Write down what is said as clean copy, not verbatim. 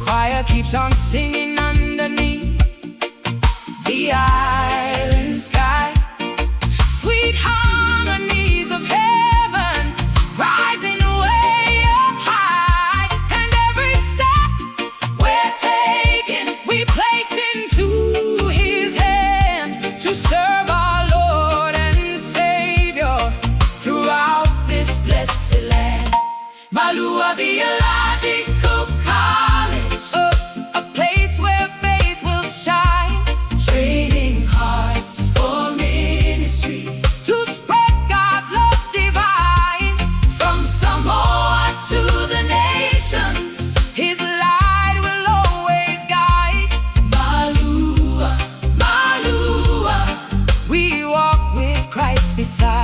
choir keeps on singing underneath the island sky. Sweet harmonies of heaven rising way up high. And every step we're taking, we place into His hand to serve our Lord and Savior throughout this blessed land. Malua Theological College, a place where faith will shine, training hearts for ministry to spread God's love divine. From Samoa to the nations, His light will always guide. Malua, Malua, we walk with Christ beside.